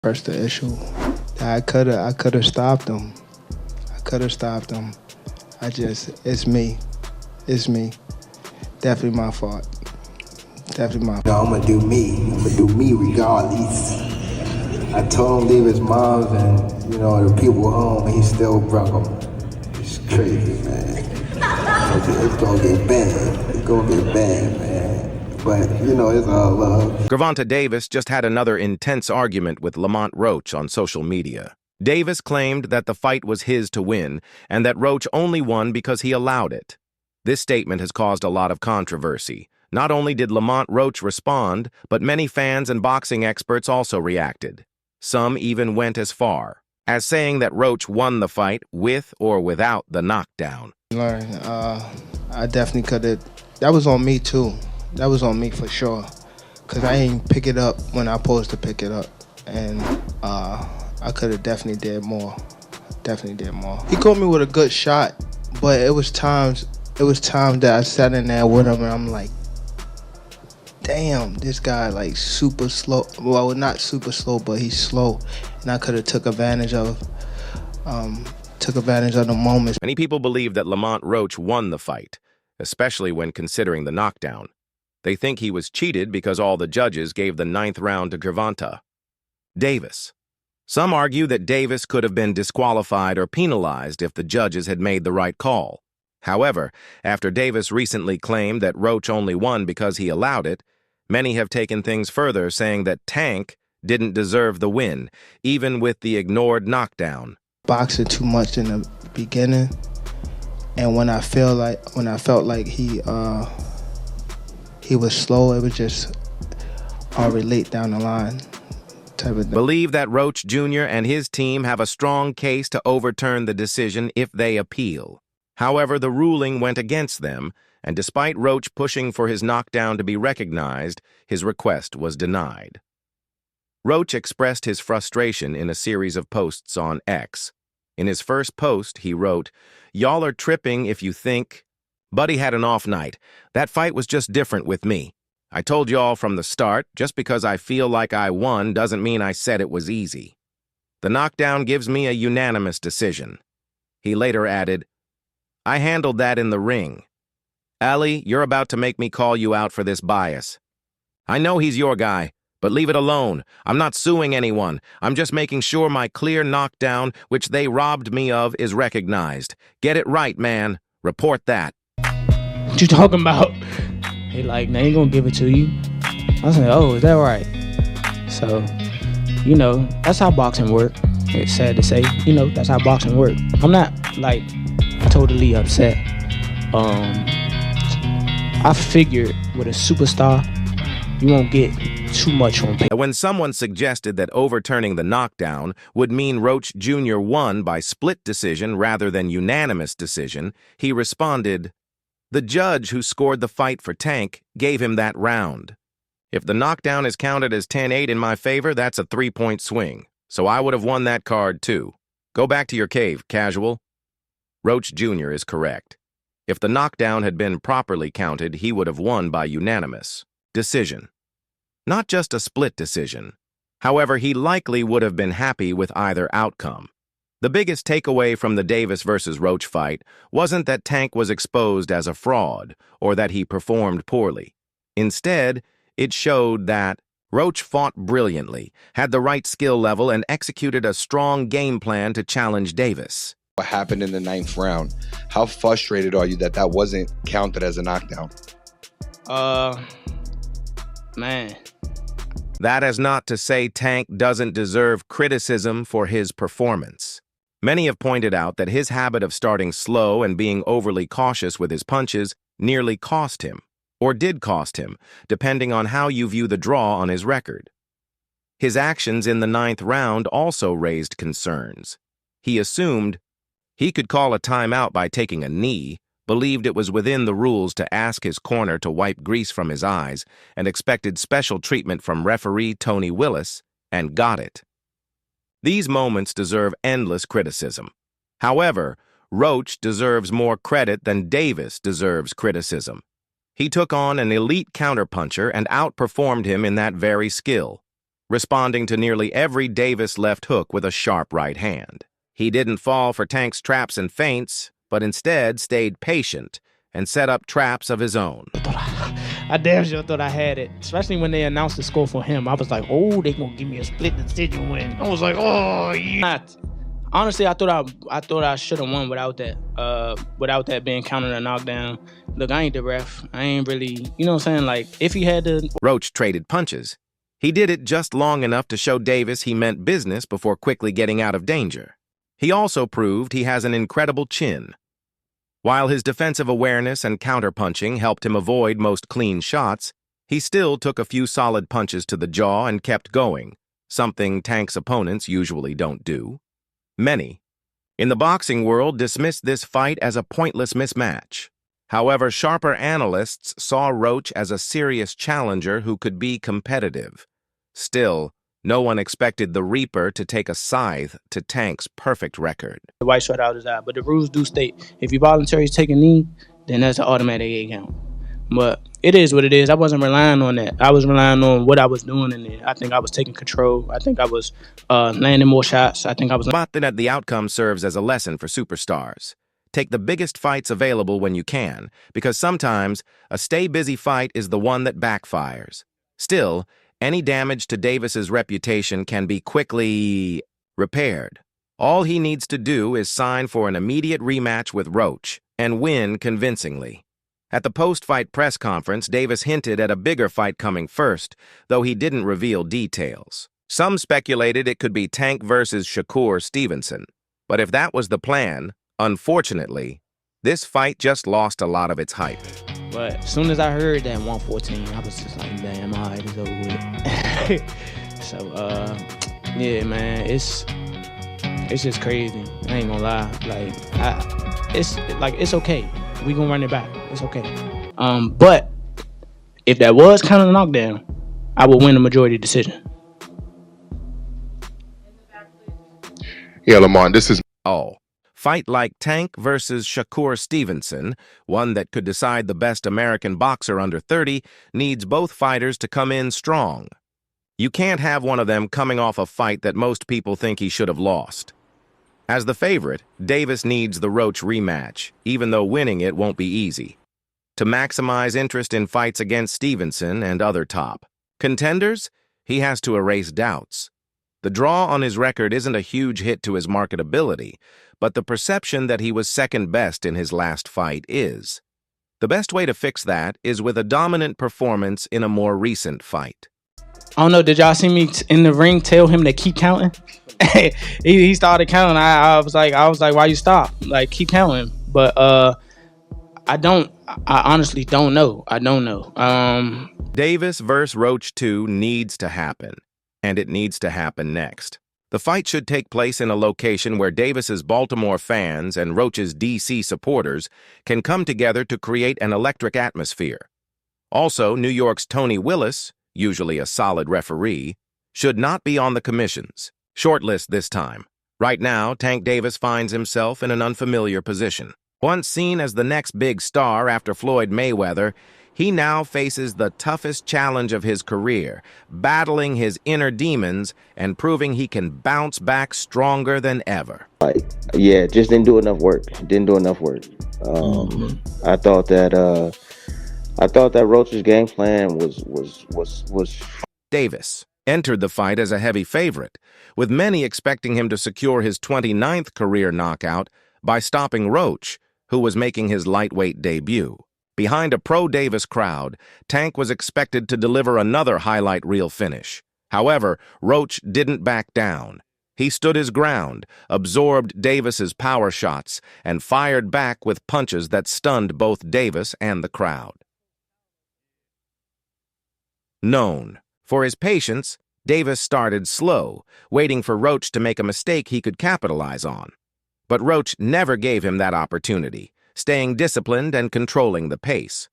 First the issue. I coulda stopped him. I coulda stopped him. It's me. It's me. Definitely my fault. Definitely my fault. No, I'm gonna do me. I'm gonna do me regardless. I told him to leave his mom and, the people home, and he still broke them. It's crazy, man. It's gonna get bad. It's gonna get bad, man. But, it's all love. Gervonta Davis just had another intense argument with Lamont Roach on social media. Davis claimed that the fight was his to win, and that Roach only won because he allowed it. This statement has caused a lot of controversy. Not only did Lamont Roach respond, but many fans and boxing experts also reacted. Some even went as far as saying that Roach won the fight with or without the knockdown. I definitely could have. That was on me too. That was on me for sure. Because I ain't pick it up when I supposed to pick it up. And I could have definitely did more. Definitely did more. He caught me with a good shot, but it was times that I sat in there with him and I'm like, damn, this guy like super slow. Well, not super slow, but he's slow. And I could have took advantage of the moments. Many people believe that Lamont Roach won the fight, especially when considering the knockdown. They think he was cheated because all the judges gave the 9th round to Gervonta Davis. Some argue that Davis could have been disqualified or penalized if the judges had made the right call. However, after Davis recently claimed that Roach only won because he allowed it, many have taken things further, saying that Tank didn't deserve the win, even with the ignored knockdown. Boxing too much in the beginning, and when I felt like he was slow, it was just already late down the line type of thing. Believe that Roach Jr. and his team have a strong case to overturn the decision if they appeal. However, the ruling went against them, and despite Roach pushing for his knockdown to be recognized, his request was denied. Roach expressed his frustration in a series of posts on X. In his first post, he wrote, "Y'all are tripping if you think... Buddy had an off night. That fight was just different with me. I told y'all from the start, just because I feel like I won doesn't mean I said it was easy. The knockdown gives me a unanimous decision." He later added, "I handled that in the ring. Ali, you're about to make me call you out for this bias. I know he's your guy, but leave it alone. I'm not suing anyone. I'm just making sure my clear knockdown, which they robbed me of, is recognized. Get it right, man. Report that." What you talking about? He like, "Now ain't gonna give it to you." I was like, "Oh, is that right?" So, that's how boxing work. It's sad to say, that's how boxing work. I'm not like totally upset. I figured with a superstar, you won't get too much on paper. When someone suggested that overturning the knockdown would mean Roach Jr. won by split decision rather than unanimous decision, he responded, "The judge who scored the fight for Tank gave him that round. If the knockdown is counted as 10-8 in my favor, that's a 3-point swing. So I would have won that card too. Go back to your cave, casual." Roach Jr. is correct. If the knockdown had been properly counted, he would have won by unanimous decision. Not just a split decision. However, he likely would have been happy with either outcome. The biggest takeaway from the Davis versus Roach fight wasn't that Tank was exposed as a fraud or that he performed poorly. Instead, it showed that Roach fought brilliantly, had the right skill level, and executed a strong game plan to challenge Davis. What happened in the 9th round? How frustrated are you that that wasn't counted as a knockdown? Man. That is not to say Tank doesn't deserve criticism for his performance. Many have pointed out that his habit of starting slow and being overly cautious with his punches nearly cost him, or did cost him, depending on how you view the draw on his record. His actions in the 9th round also raised concerns. He assumed he could call a timeout by taking a knee, believed it was within the rules to ask his corner to wipe grease from his eyes, and expected special treatment from referee Tony Willis, and got it. These moments deserve endless criticism. However, Roach deserves more credit than Davis deserves criticism. He took on an elite counterpuncher and outperformed him in that very skill. responding to nearly every Davis left hook with a sharp right hand. He didn't fall for Tank's traps and feints, but instead stayed patient and set up traps of his own. I damn sure thought I had it, especially when they announced the score for him. I was like, oh, they gonna give me a split decision win. I was like, oh, yeah. Honestly, I thought I should have won without that being counted a knockdown. Look, I ain't the ref. I ain't really, you know what I'm saying? Like, if he had to... Roach traded punches. He did it just long enough to show Davis he meant business before quickly getting out of danger. He also proved he has an incredible chin. While his defensive awareness and counterpunching helped him avoid most clean shots, he still took a few solid punches to the jaw and kept going, something Tank's opponents usually don't do. Many in the boxing world dismissed this fight as a pointless mismatch. However, sharper analysts saw Roach as a serious challenger who could be competitive. Still, no one expected the Reaper to take a scythe to Tank's perfect record. The white shirt out his eye, but the rules do state if you voluntarily take a knee, then that's an automatic 8 count. But it is what it is. I wasn't relying on that. I was relying on what I was doing in it. I think I was taking control. I think I was landing more shots. I think I was... But that the outcome serves as a lesson for superstars. Take the biggest fights available when you can, because sometimes a stay-busy fight is the one that backfires. Still, any damage to Davis's reputation can be quickly repaired. All he needs to do is sign for an immediate rematch with Roach and win convincingly. At the post-fight press conference, Davis hinted at a bigger fight coming first, though he didn't reveal details. Some speculated it could be Tank versus Shakur Stevenson. But if that was the plan, unfortunately, this fight just lost a lot of its hype. But as soon as I heard that 114, I was just like, damn, all right, it's over with. So, yeah, man, it's just crazy. I ain't gonna lie. It's okay. We gonna run it back. It's okay. But if that was kind of a knockdown, I would win the majority decision. Yeah, Lamont, this is... Fight like Tank versus Shakur Stevenson, one that could decide the best American boxer under 30, needs both fighters to come in strong. You can't have one of them coming off a fight that most people think he should have lost. As the favorite, Davis needs the Roach rematch, even though winning it won't be easy, to maximize interest in fights against Stevenson and other top contenders. He has to erase doubts. The draw on his record isn't a huge hit to his marketability, but the perception that he was second best in his last fight is. The best way to fix that is with a dominant performance in a more recent fight. I don't know, did y'all see me in the ring tell him to keep counting? he started counting. I was like, why you stop? Like, keep counting. But I honestly don't know. I don't know. Davis versus Roach 2 needs to happen, and it needs to happen next. The fight should take place in a location where Davis's Baltimore fans and Roach's DC supporters can come together to create an electric atmosphere. Also, New York's Tony Willis, usually a solid referee, should not be on the commissions. Shortlist this time. Right now, Tank Davis finds himself in an unfamiliar position. Once seen as the next big star after Floyd Mayweather, he now faces the toughest challenge of his career, battling his inner demons and proving he can bounce back stronger than ever. Yeah, just didn't do enough work. I thought that Roach's game plan was. Davis entered the fight as a heavy favorite, with many expecting him to secure his 29th career knockout by stopping Roach, who was making his lightweight debut. Behind a pro-Davis crowd, Tank was expected to deliver another highlight reel finish. However, Roach didn't back down. He stood his ground, absorbed Davis's power shots, and fired back with punches that stunned both Davis and the crowd. Known for his patience, Davis started slow, waiting for Roach to make a mistake he could capitalize on. But Roach never gave him that opportunity, staying disciplined and controlling the pace.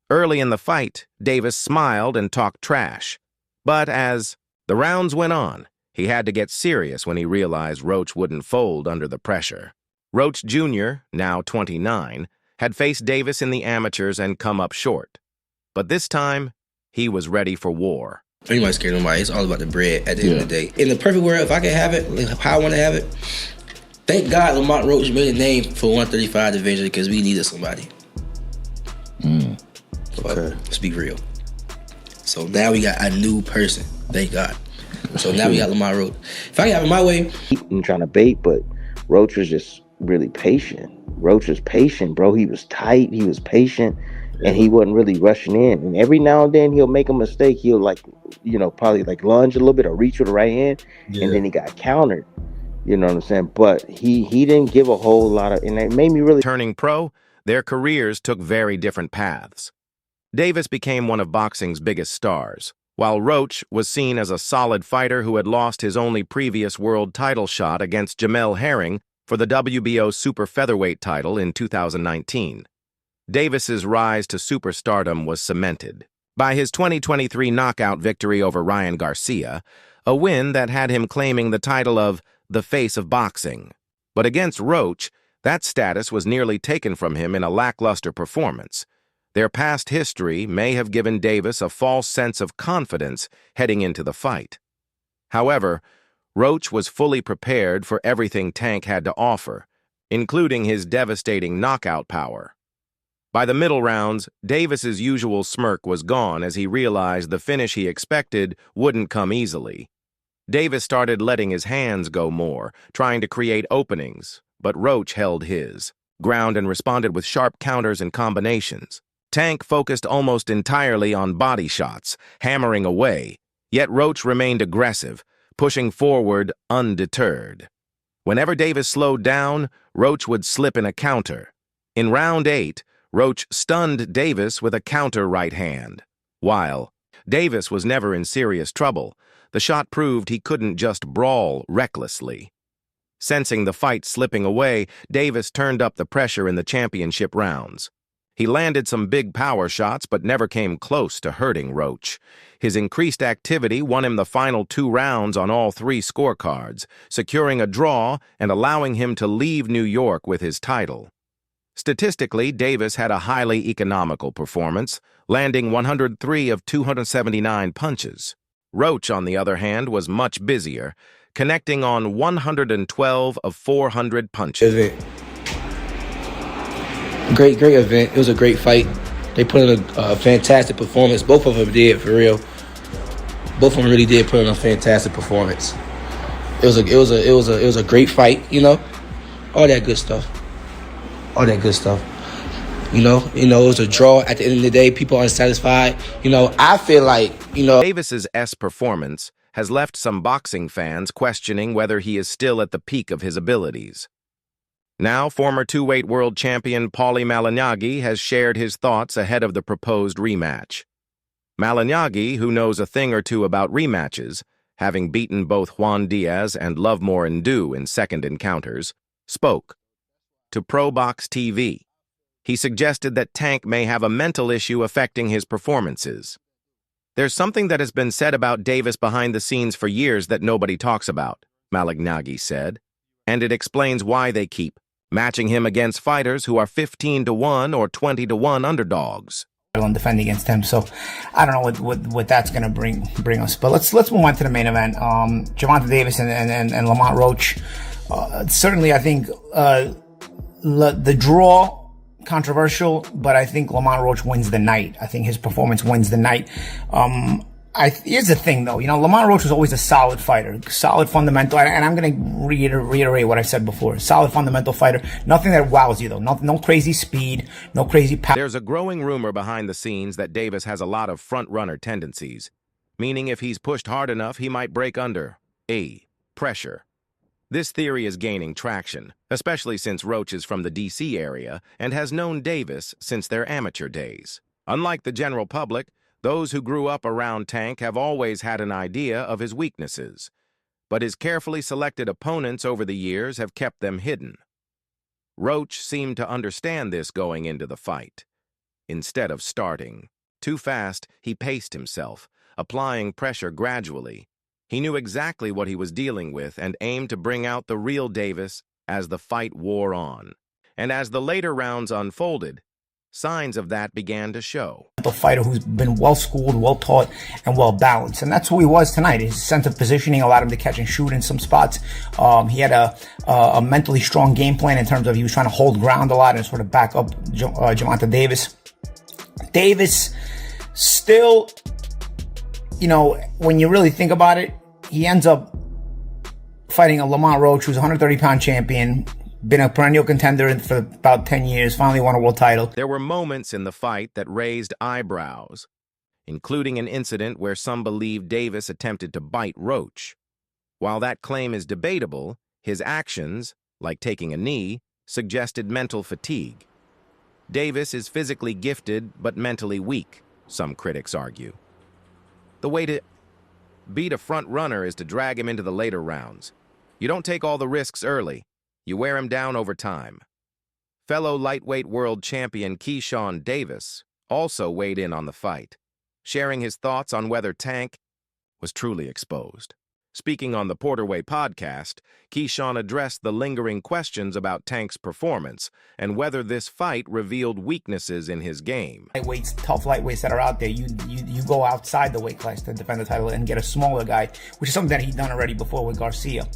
Early in the fight, Davis smiled and talked trash. But as the rounds went on, he had to get serious when he realized Roach wouldn't fold under the pressure. Roach Jr., now 29, had faced Davis in the amateurs and come up short. But this time, he was ready for war. Anybody scared of nobody. It's all about the bread at the end of the day. In the perfect world, if I could have it, like how I want to have it, thank God Lamont Roach made a name for 135 division because we needed somebody. Okay. Let's be real. So now we got a new person. Thank God. So now we got Lamont Roach. If I can have it my way. I'm trying to bait, but Roach was just really patient. Roach was patient, bro. He was tight. He was patient. And he wasn't really rushing in. And every now and then he'll make a mistake. He'll probably lunge a little bit or reach with the right hand. And then he got countered. You know what I'm saying? But he didn't give a whole lot of, and it made me really. Turning pro, their careers took very different paths. Davis became one of boxing's biggest stars, while Roach was seen as a solid fighter who had lost his only previous world title shot against Jamel Herring for the WBO super featherweight title in 2019. Davis's rise to superstardom was cemented by his 2023 knockout victory over Ryan Garcia, a win that had him claiming the title of the face of boxing. But against Roach, that status was nearly taken from him in a lackluster performance. Their past history may have given Davis a false sense of confidence heading into the fight. However, Roach was fully prepared for everything Tank had to offer, including his devastating knockout power. By the middle rounds, Davis's usual smirk was gone as he realized the finish he expected wouldn't come easily. Davis started letting his hands go more, trying to create openings, but Roach held his ground and responded with sharp counters and combinations. Tank focused almost entirely on body shots, hammering away, yet Roach remained aggressive, pushing forward undeterred. Whenever Davis slowed down, Roach would slip in a counter. In round 8, Roach stunned Davis with a counter right hand. While Davis was never in serious trouble, the shot proved he couldn't just brawl recklessly. Sensing the fight slipping away, Davis turned up the pressure in the championship rounds. He landed some big power shots but never came close to hurting Roach. His increased activity won him the final 2 rounds on all 3 scorecards, securing a draw and allowing him to leave New York with his title. Statistically, Davis had a highly economical performance, landing 103 of 279 punches. Roach, on the other hand, was much busier, connecting on 112 of 400 punches. Great event. It was a great fight. They put in a fantastic performance. Both of them did, for real. Both of them really did put in a fantastic performance. It was a great fight, all that good stuff. It was a draw. At the end of the day, people are unsatisfied. I feel like, Davis's performance has left some boxing fans questioning whether he is still at the peak of his abilities. Now, former two-weight world champion Paulie Malignaggi has shared his thoughts ahead of the proposed rematch. Malignaggi, who knows a thing or two about rematches, having beaten both Juan Diaz and Lovemore Ndu in second encounters, spoke to Pro Box TV. He suggested that Tank may have a mental issue affecting his performances. There's something that has been said about Davis behind the scenes for years that nobody talks about, Malignaggi said, and it explains why they keep matching him against fighters who are 15-1 or 20-1 underdogs. And defend against him, so I don't know what that's gonna bring us. But let's move on to the main event. Gervonta Davis and Lamont Roach. Certainly, I think the draw controversial, but I think Lamont Roach wins the night. I think his performance wins the night. Here's the thing, though. Lamont Roach was always a solid fighter, solid fundamental, and I'm going to reiterate what I said before. Solid fundamental fighter. Nothing that wows you, though. No crazy speed, no crazy power. There's a growing rumor behind the scenes that Davis has a lot of front-runner tendencies, meaning if he's pushed hard enough, he might break under pressure. This theory is gaining traction, especially since Roach is from the D.C. area and has known Davis since their amateur days. Unlike the general public, those who grew up around Tank have always had an idea of his weaknesses, but his carefully selected opponents over the years have kept them hidden. Roach seemed to understand this going into the fight. Instead of starting too fast, he paced himself, applying pressure gradually. He knew exactly what he was dealing with and aimed to bring out the real Davis as the fight wore on. And as the later rounds unfolded, signs of that began to show. The fighter who's been well-schooled, well-taught, and well-balanced. And that's who he was tonight. His sense of positioning allowed him to catch and shoot in some spots. He had a mentally strong game plan in terms of he was trying to hold ground a lot and sort of back up Gervonta Davis. Davis still, you know, when you really think about it, he ends up fighting a Lamont Roach, who's a 130-pound champion, been a perennial contender for about 10 years, finally won a world title. There were moments in the fight that raised eyebrows, including an incident where some believed Davis attempted to bite Roach. While that claim is debatable, his actions, like taking a knee, suggested mental fatigue. Davis is physically gifted but mentally weak, some critics argue. The way to beat a front runner is to drag him into the later rounds. You don't take all the risks early. You wear him down over time. Fellow lightweight world champion Gervonta Davis also weighed in on the fight, sharing his thoughts on whether Tank was truly exposed. Speaking on the Porterway podcast, Gervonta addressed the lingering questions about Tank's performance and whether this fight revealed weaknesses in his game. Lightweights, tough lightweights that are out there, you go outside the weight class to defend the title and get a smaller guy, which is something that he'd done already before with Garcia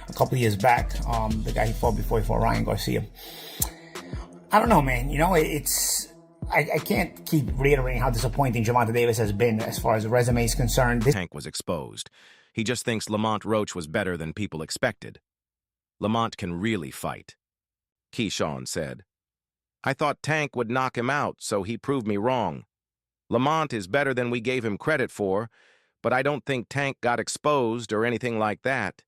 a couple of years back. The guy he fought before Ryan Garcia. I don't know, man. You know, I can't keep reiterating how disappointing Gervonta Davis has been as far as the resume is concerned. Tank was exposed. He just thinks Lamont Roach was better than people expected. Lamont can really fight, Gervonta said. I thought Tank would knock him out, so he proved me wrong. Lamont is better than we gave him credit for, but I don't think Tank got exposed or anything like that.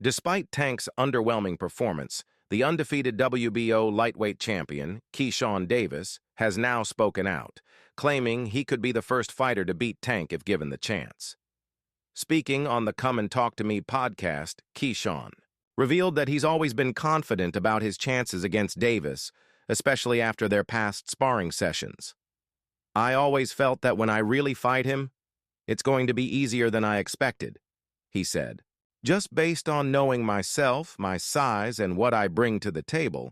Despite Tank's underwhelming performance, the undefeated WBO lightweight champion, Gervonta Davis, has now spoken out, claiming he could be the first fighter to beat Tank if given the chance. Speaking on the Come and Talk to Me podcast, Gervonta revealed that he's always been confident about his chances against Davis, especially after their past sparring sessions. I always felt that when I really fight him, it's going to be easier than I expected, he said. Just based on knowing myself, my size, and what I bring to the table,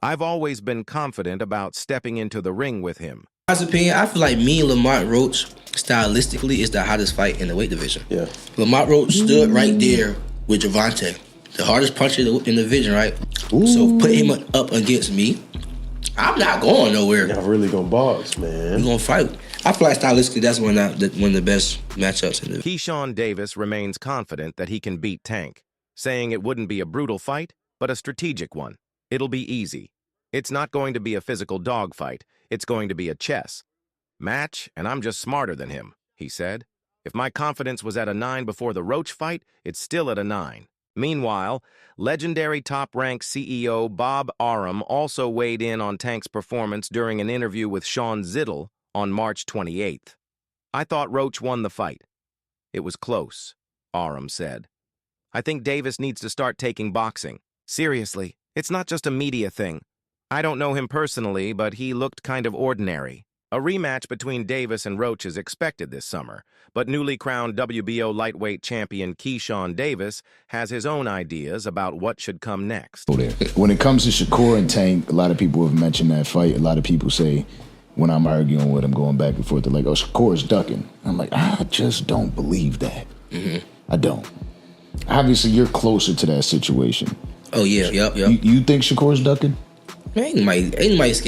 I've always been confident about stepping into the ring with him. In my opinion, I feel like me and Lamont Roach, stylistically, is the hottest fight in the weight division. Yeah. Lamont Roach stood right there with Gervonta, the hardest puncher in the division, right? Ooh. So put him up against me, I'm not going nowhere. Y'all really gonna box, man. We're gonna fight. I feel like stylistically, that's one of the best matchups in the Gervonta Davis remains confident that he can beat Tank, saying it wouldn't be a brutal fight, but a strategic one. It'll be easy. It's not going to be a physical dogfight. It's going to be a chess match, and I'm just smarter than him, he said. If my confidence was at a 9 before the Roach fight, it's still at a 9. Meanwhile, legendary top-ranked CEO Bob Arum also weighed in on Tank's performance during an interview with Sean Zittel on March 28th. I thought Roach won the fight. It was close, Arum said. I think Davis needs to start taking boxing. Seriously, it's not just a media thing. I don't know him personally, but he looked kind of ordinary. A rematch between Davis and Roach is expected this summer, but newly crowned WBO lightweight champion Gervonta Davis has his own ideas about what should come next. When it comes to Shakur and Tank, a lot of people have mentioned that fight. A lot of people say, when I'm arguing with him, going back and forth, they're like, oh, Shakur is ducking. I'm like, I just don't believe that. I don't. Obviously, you're closer to that situation. Oh, yeah, yep. You think Shakur's ducking? Ain't nobody scared